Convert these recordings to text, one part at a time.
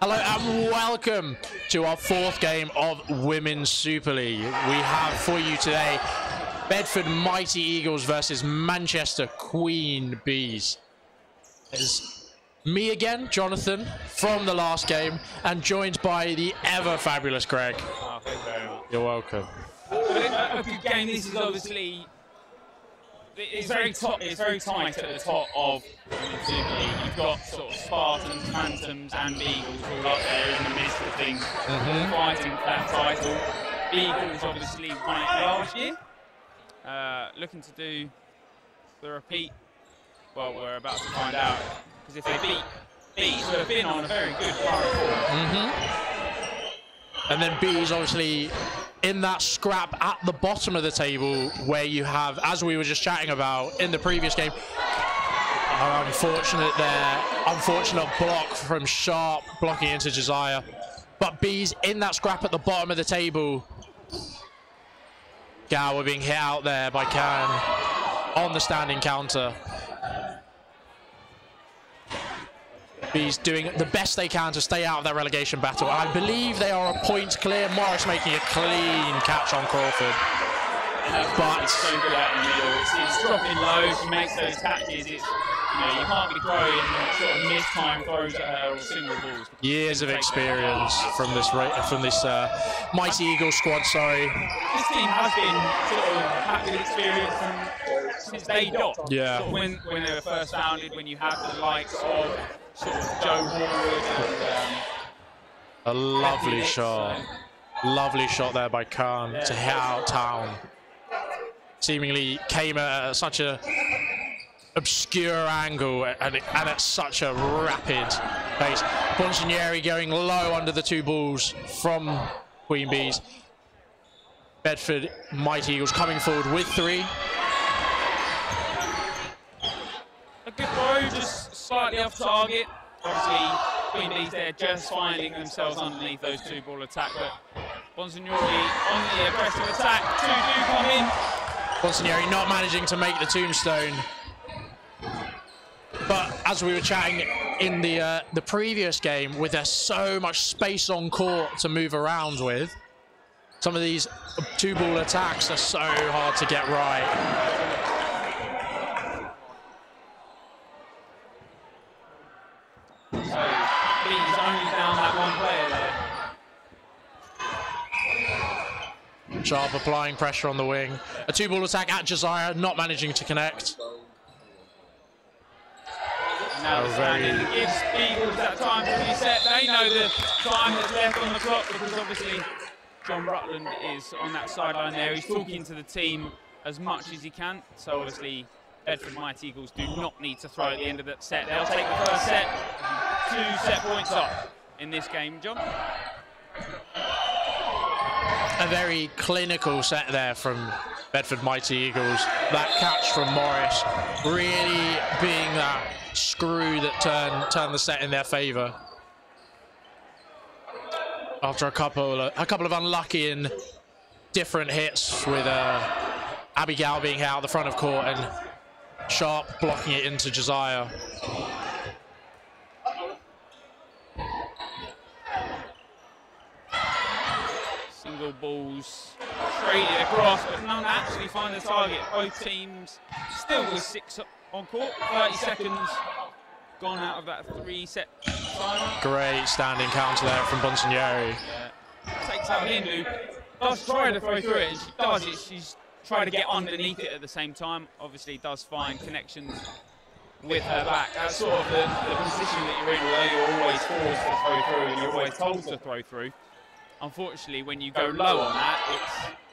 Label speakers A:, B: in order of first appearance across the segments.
A: Hello and welcome to our fourth game of Women's Super League. We have for you today Bedford Mighty Eagles versus Manchester Queen Bees. It's me again, Jonathan, from the last game, and joined by the ever fabulous Greg.
B: Oh, thank you very much.
A: You're welcome.
B: A good game. This is obviously it's very tight at the top of the Super League. You've got sort of Spartans, Phantoms, and Beagles all up there in the midst of things, fighting for that title. Beagles obviously won it last year. Looking to do the repeat. Well, we're about to find out, because if they beat Bees, who have been on a very good run.
A: And then Bees obviously in that scrap at the bottom of the table, where you have, as we were just chatting about in the previous game, an unfortunate block from Sharp blocking into Josiah. But Bees in that scrap at the bottom of the table. Gower being hit out there by Khan on the standing counter. Bees doing the best they can to stay out of that relegation battle. I believe they are a point clear. Morris making a clean catch on Crawford. But
B: it's so good out in the middle. It's dropping low. She makes those catches. It's, you can't be throwing sort of mid-time throws at her or single balls.
A: Years of experience from this Mighty Eagles squad. Sorry.
B: This team has been sort of had good experience since day dot.
A: Yeah.
B: Sort of when they were first founded, when you had the likes of sort of Joe Horwood and
A: a lovely shot. Lovely shot there by Khan to hit out Town. Seemingly came at such a obscure angle and at such a rapid pace. Bonsigneri going low under the two balls from Queen Bees. Bedford Mighty Eagles coming forward with three.
B: A good throw, just slightly off target. Obviously, Queen Bees there just finding themselves underneath those two ball attack, but Bonsignori on the aggressive attack. Two do come in.
A: Bonsignori not managing to make the tombstone. But as we were chatting in the previous game, with there's so much space on court to move around with, some of these two ball attacks are so hard to get right.
B: So Bees only down that one player there.
A: Sharp applying pressure on the wing. A two ball attack at Josiah, not managing to connect.
B: Now the standing gives Beagles that time to reset. They know the time that's left on the clock, because obviously John Rutland is on that sideline there. He's talking to the team as much as he can. So obviously Bedford Mighty Eagles do not need to throw at the end of that set. They'll take the first set, 2 set points up in this game, John.
A: A very clinical set there from Bedford Mighty Eagles. That catch from Morris really being that screw that turned the set in their favour. After a couple of unlucky and different hits, with Abigail being hit out the front of court and Sharp blocking it into Josiah.
B: Single balls traded across, but none actually find the target. Both teams still with 6 on court. 30 seconds gone out of that 3-set timer.
A: Great standing counter there from Bonsigneri.
B: Yeah. Takes out Hindu. Does try to throw through it, and she does it. She's trying to get underneath it at the same time. Obviously does find connections with her back. That's sort of the position that you're in, where you're always forced to throw through and you're always told to throw through. Unfortunately, when you go low on that,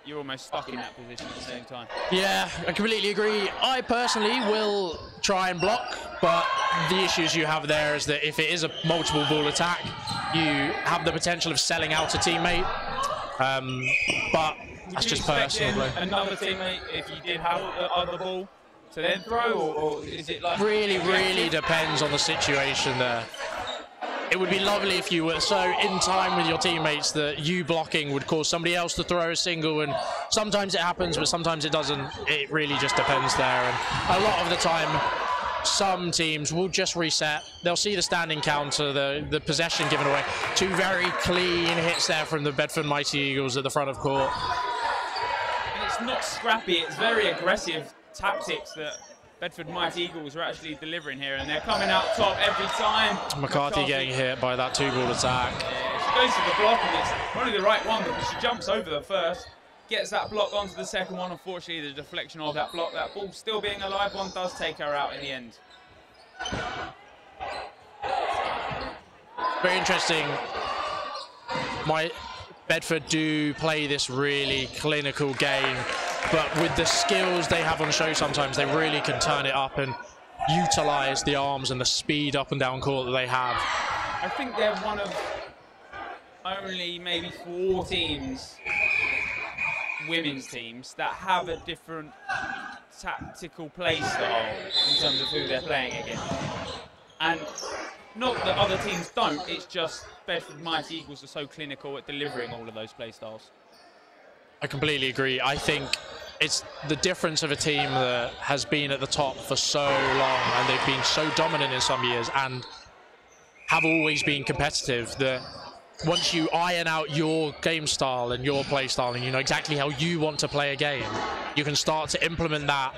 B: you're almost stuck in that position at the same time.
A: Yeah, I completely agree. I personally will try and block, but the issues you have there is that if it is a multiple ball attack, you have the potential of selling out a teammate. But that's just personal.
B: Another teammate, if you did have the other ball, to then throw, or is it like...
A: Really depends on the situation there. It would be lovely if you were so in time with your teammates that you blocking would cause somebody else to throw a single, and sometimes it happens, but sometimes it doesn't. It really just depends there. And a lot of the time, some teams will just reset. They'll see the standing counter, the possession given away. 2 very clean hits there from the Bedford Mighty Eagles at the front of court.
B: And it's not scrappy, it's very aggressive tactics that Bedford Mighty Eagles are actually delivering here, and they're coming out top every time.
A: McCarthy getting hit by that 2-ball attack.
B: Yeah, she goes to the block, and it's only the right one because she jumps over the first, gets that block onto the second one. Unfortunately, the deflection of that block, that ball still being a live one, does take her out in the end.
A: Very interesting. Bedford do play this really clinical game, but with the skills they have on show sometimes, they really can turn it up and utilize the arms and the speed up and down court that they have.
B: I think they're one of only maybe 4 teams, women's teams, that have a different tactical play style in terms of who they're playing against. And not that other teams don't, it's just Bedford Mighty Eagles are so clinical at delivering all of those play styles.
A: I completely agree. I think it's the difference of a team that has been at the top for so long and they've been so dominant in some years and have always been competitive, that once you iron out your game style and your play style and you know exactly how you want to play a game, you can start to implement that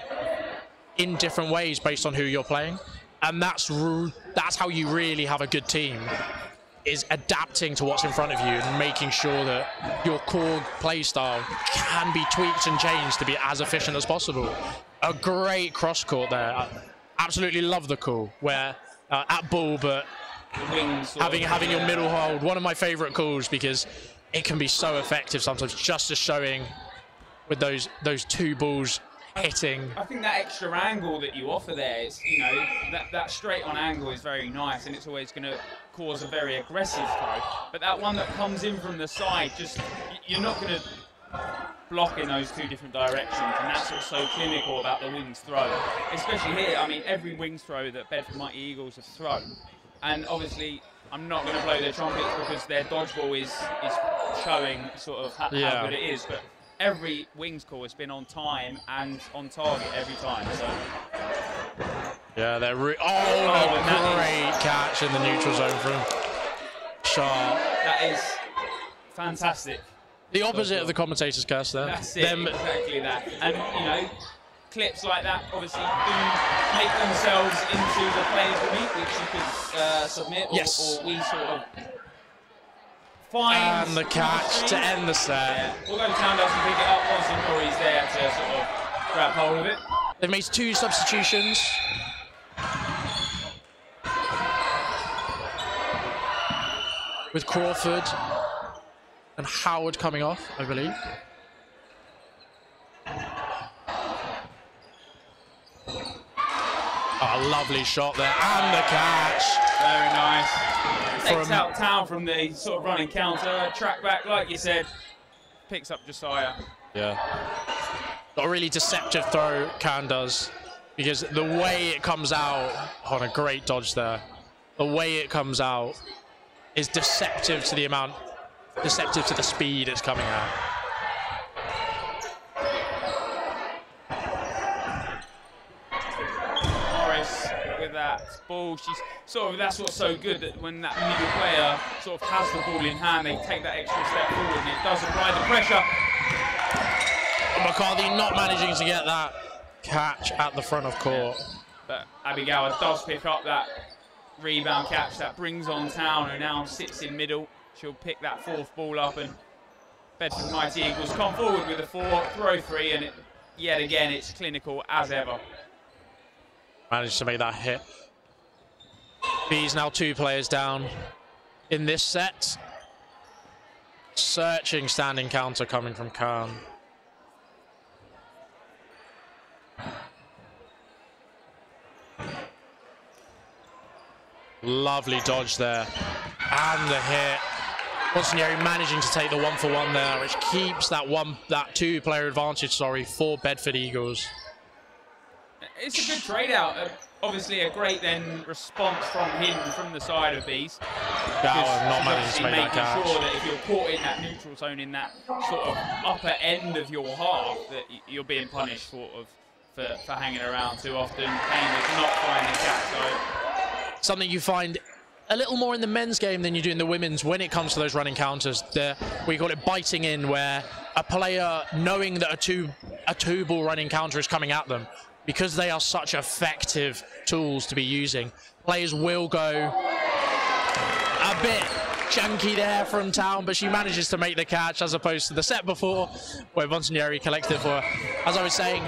A: in different ways based on who you're playing. And that's how you really have a good team, is adapting to what's in front of you and making sure that your core play style can be tweaked and changed to be as efficient as possible. A great cross court there. I absolutely love the call where at ball, but having your middle hold. One of my favorite calls because it can be so effective sometimes, just as showing with those 2 balls hitting.
B: I think that extra angle that you offer there is, you know, that straight on angle is very nice, and it's always going to cause a very aggressive throw. But that one that comes in from the side, just you're not going to block in those 2 different directions, and that's what's so clinical about the wings throw. Especially here, I mean, every wings throw that Bedford Mighty Eagles have thrown, and obviously I'm not going to blow their trumpets because their dodgeball is showing sort of how good it is, but every wings call has been on time and on target every time. So.
A: Yeah, they're great catch in the neutral zone from Sharp.
B: That is fantastic.
A: The opposite of the commentator's curse there.
B: That's it, exactly that. And, you know, clips like that obviously do make themselves into the Players of the Week, which you could submit, or we sort of find.
A: And the catch to end the set.
B: Yeah. We'll go to Townhouse and pick it up once Nori's there to sort of grab hold of it.
A: They've made 2 substitutions. With Crawford and Howard coming off, I believe. Oh, a lovely shot there, and the catch.
B: Very nice. Takes out Town from the sort of running counter, track back, like you said, picks up Josiah.
A: Yeah. Got a really deceptive throw, Khan does, because the way it comes out, on a great dodge there, the way it comes out is deceptive to the speed it's coming at.
B: Morris with that ball, she's sort of, that's what's so good, that when that middle player sort of has the ball in hand, they take that extra step forward and it does apply the pressure.
A: McCarthy not managing to get that catch at the front of court.
B: But Abigail does pick up that rebound catch that brings on Town, who now sits in middle. She'll pick that 4th ball up, and Bedford Mighty Eagles come forward with a 4, throw 3, and yet again it's clinical as ever.
A: Managed to make that hit. B's now 2 players down in this set. Searching standing counter coming from Khan. Lovely dodge there, and the hit. Monsignori managing to take the 1-for-1 there, which keeps that 2-player advantage, for Bedford Eagles.
B: It's a good trade out. Obviously, a great then response from him from the side of Bees.
A: Gowan not managing to make that catch.
B: Making sure that if you're caught in that neutral zone, in that sort of upper end of your half, that you're being punished sort of for hanging around too often. Cambridge not finding Jack.
A: Something you find a little more in the men's game than you do in the women's when it comes to those running counters. We call it biting in, where a player, knowing that a two-ball running counter is coming at them, because they are such effective tools to be using, players will go a bit chunky there from Town, but she manages to make the catch, as opposed to the set before where Monsignori collected it for her. As I was saying,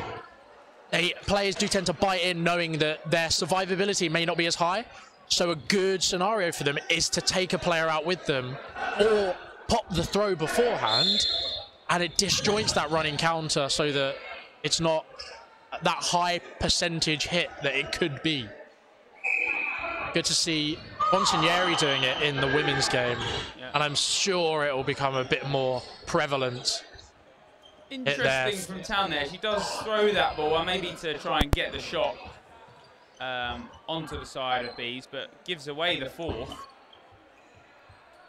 A: players do tend to bite in knowing that their survivability may not be as high. So a good scenario for them is to take a player out with them or pop the throw beforehand, and it disjoints that running counter so that it's not that high percentage hit that it could be. Good to see Monsignori doing it in the women's game, and I'm sure it will become a bit more prevalent.
B: Interesting from Town there. She does throw that ball, maybe to try and get the shot onto the side of Bees, but gives away the fourth.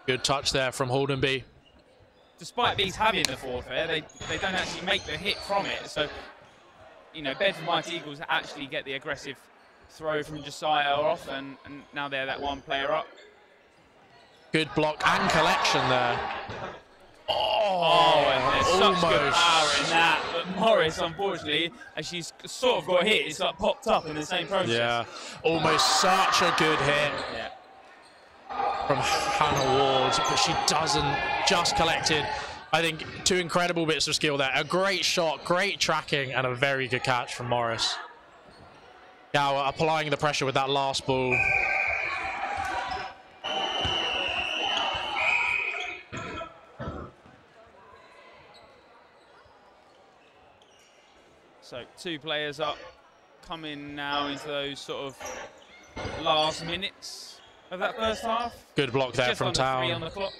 A: Good touch there from Haldenby.
B: Despite Bees having the fourth there, they don't actually make the hit from it. So, you know, Bedford Mighty Eagles actually get the aggressive throw from Josiah off, and now they're that one player up.
A: Good block and collection there.
B: Oh, and there's such good power in that. But Morris, unfortunately, as she's sort of got hit, it's like popped up in the same process.
A: Yeah, almost such a good hit from Hannah Ward, but she doesn't. Just collected. I think 2 incredible bits of skill there. A great shot, great tracking, and a very good catch from Morris. Gower applying the pressure with that last ball.
B: So 2 players up, coming now into those sort of last minutes of that first half.
A: Good block there
B: Just
A: from
B: under
A: Town.
B: 3 on the clock.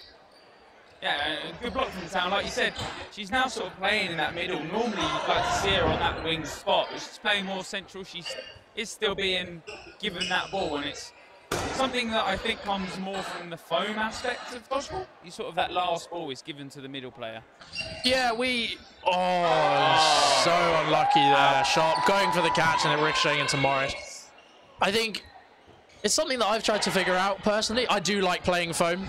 B: Yeah, good block from Town. Like you said, she's now sort of playing in that middle. Normally you'd like to see her on that wing spot, but she's playing more central. She is still being given that ball, and it's something that I think comes more from the foam aspect of dodgeball. That last ball is given to the middle player.
A: Yeah, so unlucky there. Sharp going for the catch and it ricocheting into Morris. I think it's something that I've tried to figure out personally. I do like playing foam.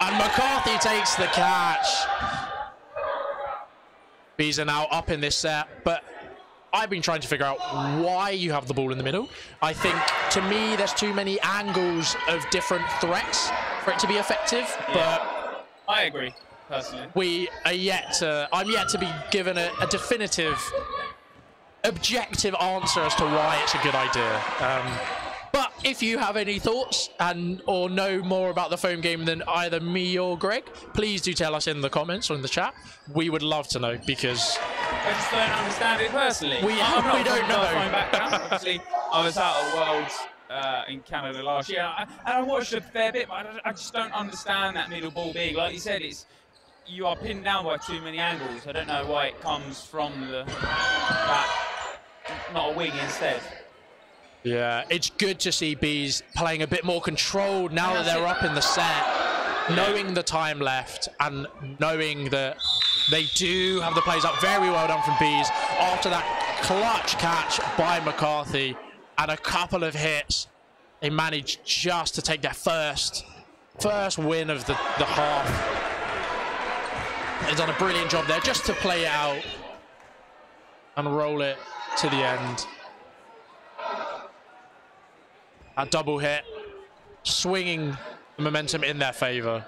A: And McCarthy takes the catch. Bees are now up in this set, but I've been trying to figure out why you have the ball in the middle. I think, to me, there's too many angles of different threats for it to be effective.
B: Yeah,
A: but
B: I agree, personally.
A: I'm yet to be given a definitive, objective answer as to why it's a good idea. But if you have any thoughts or know more about the foam game than either me or Greg, please do tell us in the comments or in the chat. We would love to know, because
B: I just don't understand it personally.
A: We don't know.
B: Obviously, I was out at Worlds in Canada last year, and I watched a fair bit, but I just don't understand that middle ball being. Like you said, you are pinned down by too many angles. I don't know why it comes from that, not a wing instead.
A: Yeah, it's good to see Bees playing a bit more controlled now that they're up in the set, knowing the time left and knowing that they do have the plays up. Very well done from Bees after that clutch catch by McCarthy and a couple of hits. They managed just to take their first win of the half. They've done a brilliant job there just to play it out and roll it to the end. A double hit, swinging the momentum in their favour.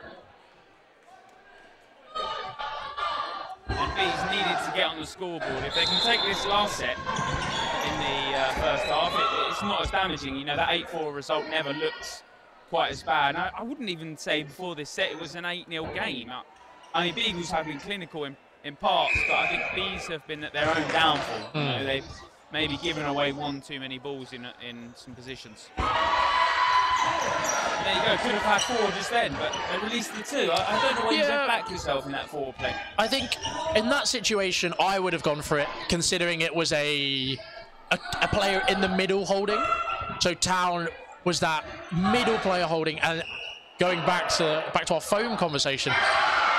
B: And Bees needed to get on the scoreboard. If they can take this last set in the first half, it's not as damaging. You know, that 8-4 result never looks quite as bad. And I wouldn't even say before this set it was an 8-0 game. I mean, Beagles have been clinical in parts, but I think Bees have been at their own downfall. You know, they've maybe given away 1 too many balls in some positions. There you go, could have had 4 just then, but they released the 2. I don't know why you don't back yourself in that 4 play.
A: I think in that situation, I would have gone for it, considering it was a player in the middle holding. So Town was that middle player holding, and going back to our foam conversation,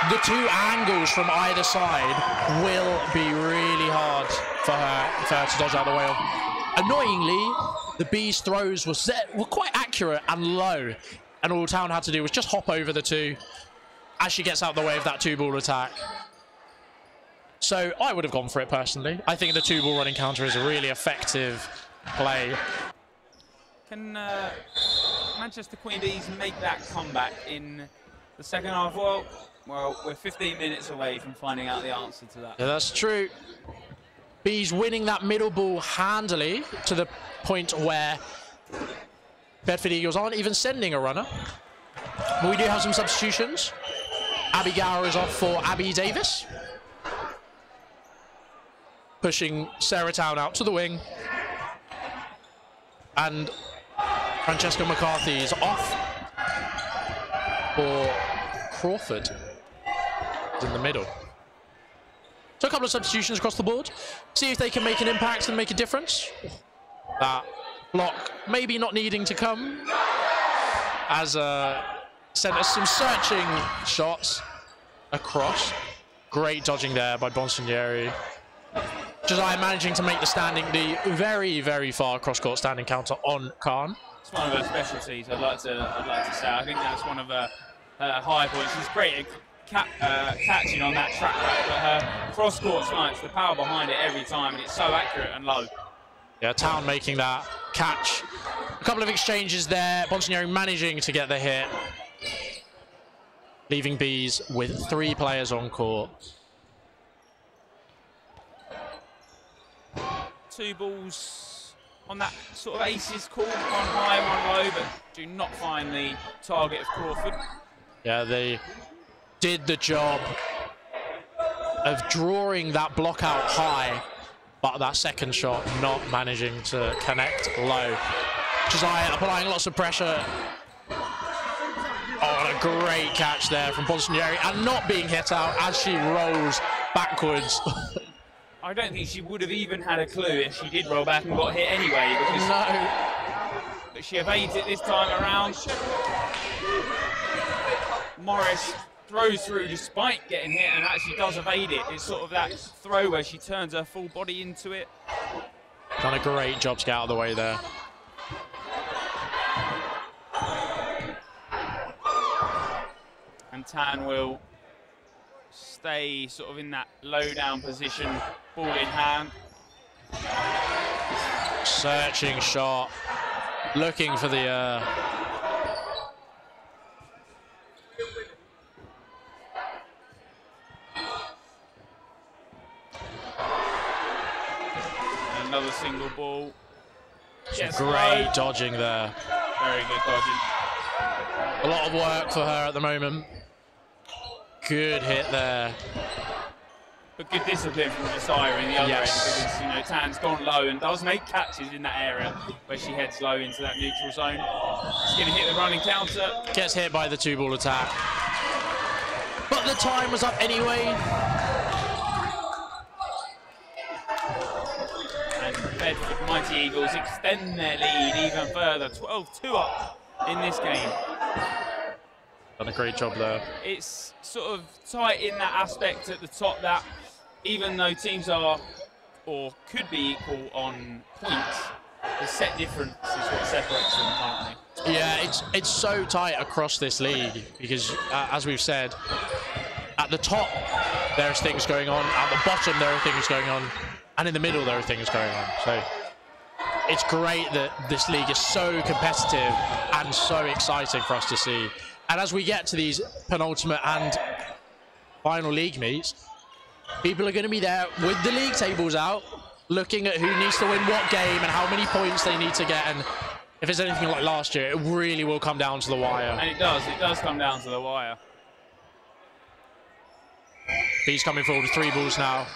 A: the 2 angles from either side will be really hard for her to dodge out of the way of. Annoyingly, the Bees' throws were quite accurate and low, and all Town had to do was just hop over the two as she gets out of the way of that 2-ball attack. So I would have gone for it personally. I think the 2-ball running counter is a really effective play.
B: Can Manchester Queen Bees make that comeback in the second half? Well, we're 15 minutes away from finding out the answer to that.
A: Yeah, that's true. Bees winning that middle ball handily to the point where Bedford Eagles aren't even sending a runner. But we do have some substitutions. Abby Gower is off for Abby Davis, pushing Sarah Town out to the wing. And Francesca McCarthy is off for Crawford in the middle. So a couple of substitutions across the board. See if they can make an impact and make a difference. That block maybe not needing to come, as sent us some searching shots across. Great dodging there by Bonsignori. Josiah managing to make the very, very far cross-court standing counter on Khan.
B: It's one of her specialties, I'd like to say. I think that's one of her high points. She's great at catching on that track back, but her cross-court snipes, the power behind it every time, and it's so accurate and low.
A: Yeah, Town making that catch. A couple of exchanges there. Bonsignori managing to get the hit, leaving Bees with 3 players on court.
B: 2 balls on that sort of aces call, one high, one low, but do not find the target of Crawford.
A: Yeah, they did the job of drawing that block out high, but that second shot not managing to connect low. Josiah applying lots of pressure. Oh, and a great catch there from Bonsignori, and not being hit out as she rolls backwards.
B: I don't think she would have even had a clue if she did roll back and got hit anyway, because but she evades it this time around. Morris throws through despite getting hit and actually does evade it. It's sort of that throw where she turns her full body into it.
A: Done a great job to get out of the way there.
B: And Tan will stay sort of in that low down position, ball in hand.
A: Searching shot, looking for the
B: another single ball. Yes,
A: great
B: low.
A: dodging there.
B: Very good dodging.
A: A lot of work for her at the moment. Good hit there.
B: But good discipline from Josiah in the other end, because you know Tan's gone low and does make catches in that area where she heads low into that neutral zone. She's going to hit the running counter.
A: Gets hit by the 2-ball attack. But the time was up anyway.
B: And Bedford Mighty Eagles extend their lead even further, 12-2 up in this game.
A: Done a great job there.
B: It's sort of tight in that aspect at the top, that even though teams are or could be equal on points, the set difference is what separates them currently.
A: Yeah, it's so tight across this league because, as we've said, at the top there's things going on, at the bottom there are things going on, and in the middle there are things going on. So it's great that this league is so competitive and so exciting for us to see. And as we get to these penultimate and final league meets, people are going to be there with the league tables out, looking at who needs to win what game and how many points they need to get. And if it's anything like last year, it really will come down to the wire.
B: And it does come down to the wire.
A: Bees coming forward with 3 balls now.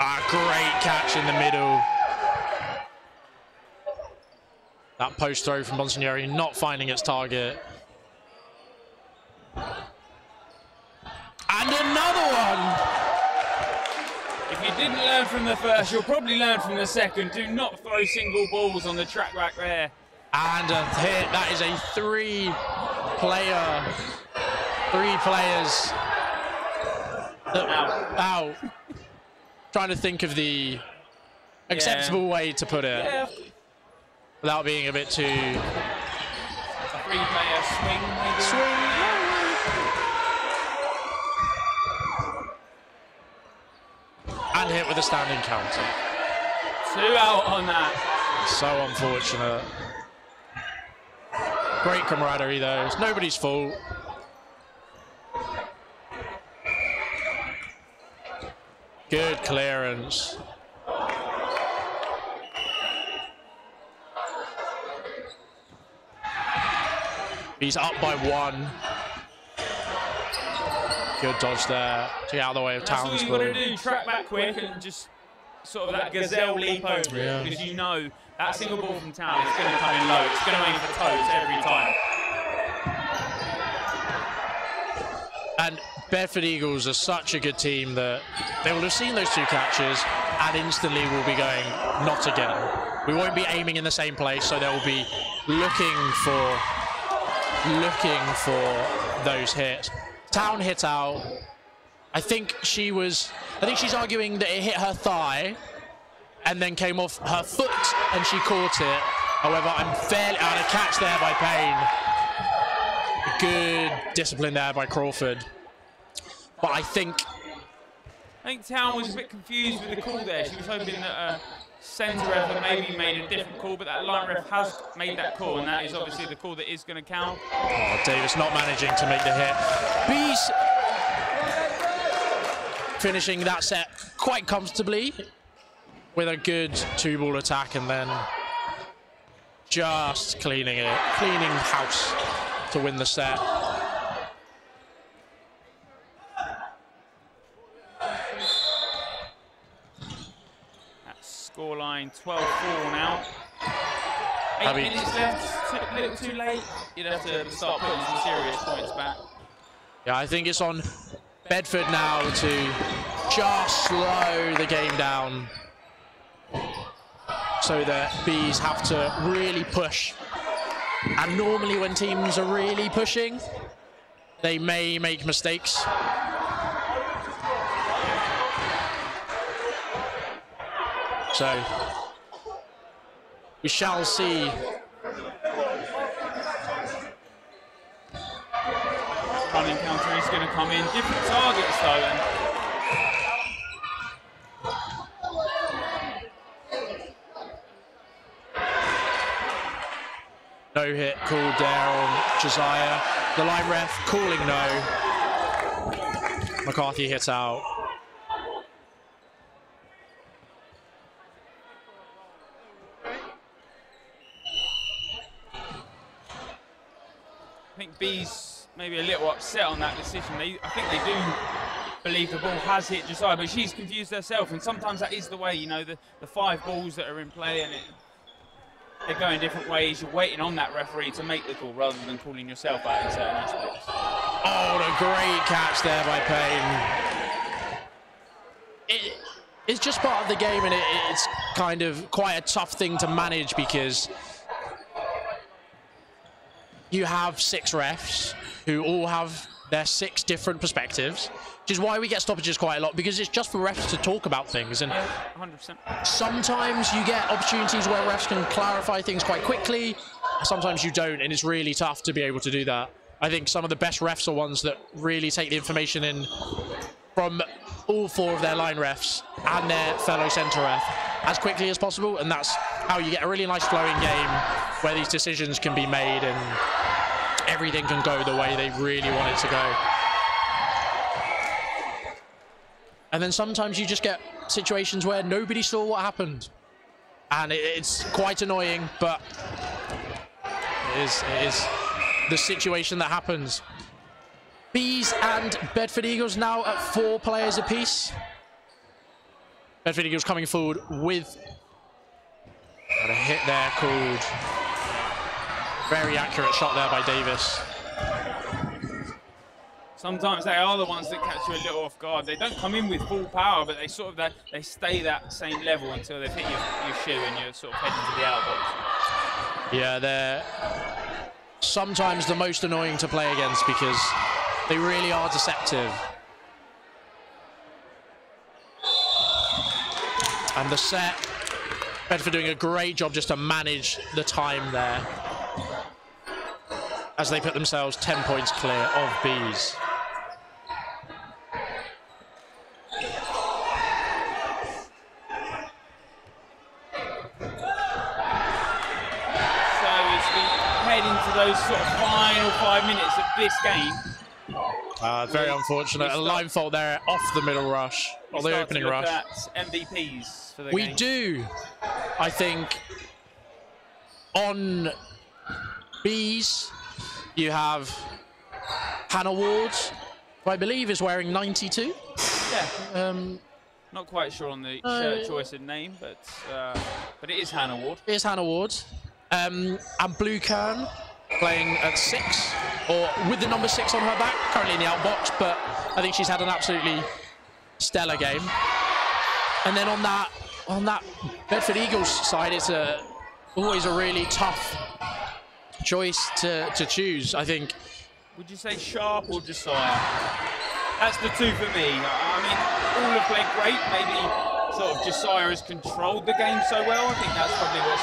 A: A great catch in the middle. That post throw from Bonsignori not finding its target. And another one!
B: If you didn't learn from the first, you'll probably learn from the second. Do not throw single balls on the track back there.
A: And a hit. That is a 3 players. Out. Trying to think of the acceptable way to put it.
B: Yeah.
A: Without being a bit too...
B: A three-player swing, maybe?
A: Swing. And hit with a standing counter.
B: 2 out on that.
A: So unfortunate. Great camaraderie though. It's nobody's fault. Good clearance. He's up by 1. Good dodge there to get out of the way of Townsville.
B: That's all you've got to do, track back quick and just sort of that gazelle leap over it, because you know that single ball from Town is going to come in low. It's going to aim for toes every time.
A: And Bedford Eagles are such a good team that they will have seen those 2 catches and instantly will be going, not again. We won't be aiming in the same place, so they'll be looking for those hits. Town hit out. I think she's arguing that it hit her thigh and then came off her foot and she caught it. However, I'm fairly out of catch there by Payne. Good discipline there by Crawford. But I think
B: Town was a bit confused with the call there. She was hoping that centre ref had maybe made a different call, but that line ref has made that call, and that is obviously the call that is going to count.
A: Oh, Davis not managing to make the hit. Bees finishing that set quite comfortably with a good 2-ball attack, and then just cleaning house to win the set.
B: Scoreline 12-4 now. 8 minutes left, a little too late. You'd have to start putting some serious points back.
A: Yeah, I think it's on Bedford now to just slow the game down so that Bees have to really push. And normally when teams are really pushing, they may make mistakes. So we shall see.
B: Running counter is going to come in. Different targets though.
A: No hit called there on Josiah. The line ref calling no. McCarthy hits out.
B: I think Bees maybe a little upset on that decision. I think they do believe the ball has hit Josiah, but she's confused herself, and sometimes that is the way, you know, the 5 balls that are in play, and they're going different ways. You're waiting on that referee to make the call rather than calling yourself out in certain aspects.
A: Oh, what a great catch there by Payne. It's just part of the game, and it's kind of quite a tough thing to manage because you have 6 refs who all have their 6 different perspectives, which is why we get stoppages quite a lot, because it's just for refs to talk about things. And
B: 100%.
A: Sometimes you get opportunities where refs can clarify things quite quickly. Sometimes you don't, and it's really tough to be able to do that. I think some of the best refs are ones that really take the information in from all 4 of their line refs and their fellow centre ref as quickly as possible, and that's how you get a really nice flowing game where these decisions can be made and everything can go the way they really want it to go. And then sometimes you just get situations where nobody saw what happened, and it's quite annoying, but it is the situation that happens. Bees and Bedford Eagles now at 4 players apiece. Bedford Eagles coming forward with a hit there called. Very accurate shot there by Davis.
B: Sometimes they are the ones that catch you a little off guard. They don't come in with full power, but they sort of they stay that same level until they've hit your shoe and you're sort of heading to the outbox.
A: Yeah, they're sometimes the most annoying to play against because they really are deceptive. And the set, Bedford doing a great job just to manage the time there as they put themselves 10 points clear of Bees.
B: So as we head into those sort of final 5 minutes of this game.
A: Very unfortunate. A line fault there off the middle rush, or the opening rush.
B: MVPs for the game.
A: We do, I think, on Bees, you have Hannah Ward, who I believe is wearing 92.
B: Yeah. Not quite sure on the shirt choice and name, but it is Hannah Ward.
A: It is Hannah Ward. And Blue Kern playing at 6, or with the number 6 on her back, currently in the outbox, but I think she's had an absolutely stellar game. And then on that Bedford Eagles side, it's always a really tough choice to choose, I think.
B: Would you say Sharp or Josiah? That's the two for me. I mean, all have played great. Maybe sort of Josiah has controlled the game so well. I think that's probably what's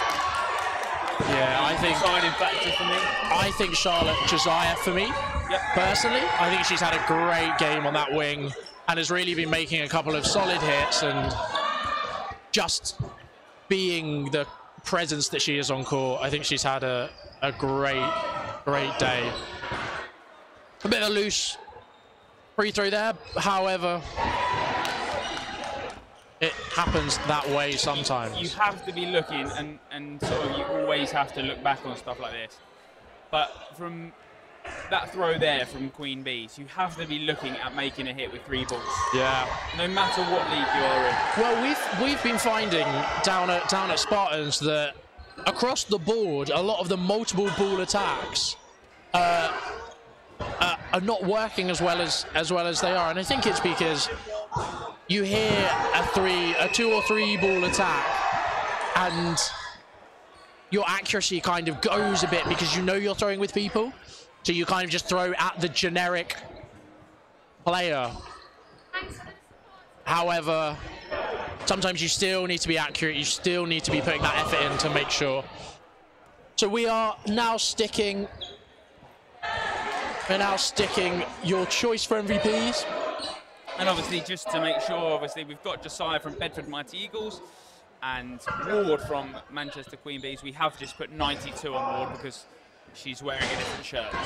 B: deciding factor for me.
A: I think Charlotte Josiah for me, personally. I think she's had a great game on that wing and has really been making a couple of solid hits and just being the presence that she is on court. I think she's had a great day. A bit of a loose free throw there, however, it happens that way sometimes.
B: You have to be looking, and sort of you always have to look back on stuff like this. But from that throw there from Queen Bees, you have to be looking at making a hit with 3 balls.
A: Yeah.
B: No matter what league you're in.
A: Well, we've been finding down at Spartans that across the board, a lot of the multiple ball attacks are not working as well as they are, and I think it's because you hear a 2 or 3 ball attack, and your accuracy kind of goes a bit because you know you're throwing with people, so you kind of just throw at the generic player. However, sometimes you still need to be accurate. You still need to be putting that effort in to make sure. So we are now sticking. We're now sticking your choice for MVPs.
B: And obviously, just to make sure, obviously, we've got Josiah from Bedford Mighty Eagles and Ward from Manchester Queen Bees. We have just put 92 on Ward because she's wearing a different shirt. So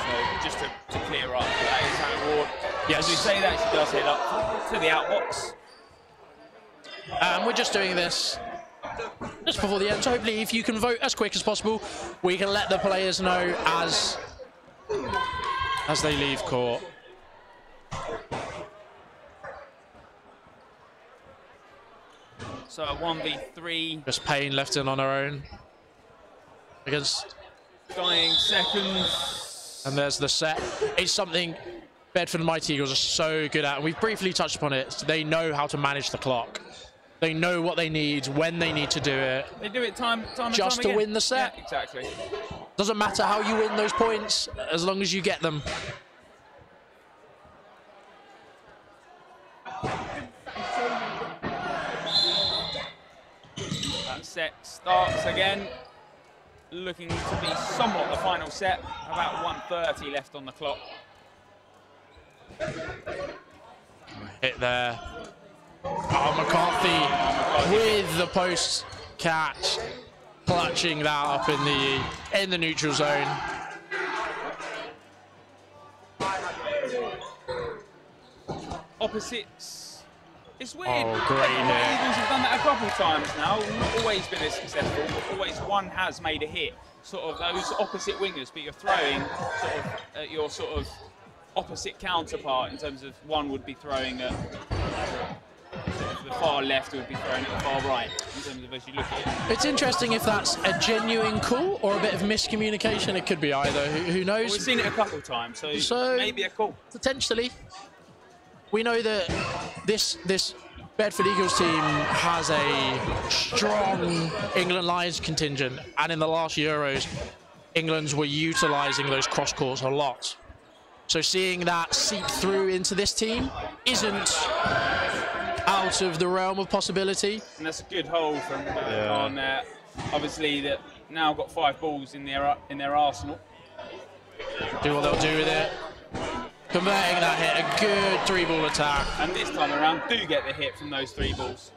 B: just to clear up, that is Hannah Ward.
A: Yes.
B: As we say that, she does head up to the outbox.
A: We're just doing this just before the end. So hopefully, if you can vote as quick as possible, we can let the players know as they leave court.
B: So a 1v3.
A: Just Payne left in on her own against
B: Dying seconds.
A: And there's the set. It's something Bedford Mighty Eagles are so good at, and we've briefly touched upon it. They know how to manage the clock. They know what they need, when they need to do it.
B: They do it time and time
A: just to
B: again.
A: win the set.
B: Yeah, exactly.
A: Doesn't matter how you win those points, as long as you get them.
B: That set starts again. Looking to be somewhat the final set. About 1:30 left on the clock.
A: Hit there. Oh, McCarthy with the post catch, clutching that up in the neutral zone.
B: Opposites. It's weird.
A: Oh, great hit.
B: The Eagles have done that a couple of times now. Not always been as successful, but always one has made a hit. Sort of those opposite wingers, but you're throwing sort of at your sort of opposite counterpart in terms of one would be throwing at the far left, who would be throwing at the far right in terms of as you look at it.
A: It's interesting if that's a genuine call or a bit of miscommunication. It could be either. Who knows?
B: Well, we've seen it a couple of times, so maybe a call.
A: Potentially. We know that this Bedford Eagles team has a strong England Lions contingent, and in the last Euros, England's were utilising those cross courts a lot. So seeing that seep through into this team isn't out out of the realm of possibility.
B: And that's a good hole from Khan there. Obviously, that now got 5 balls in their arsenal.
A: Do what they'll do with it. Converting that hit, a good 3-ball attack.
B: And this time around, do get the hit from those 3 balls.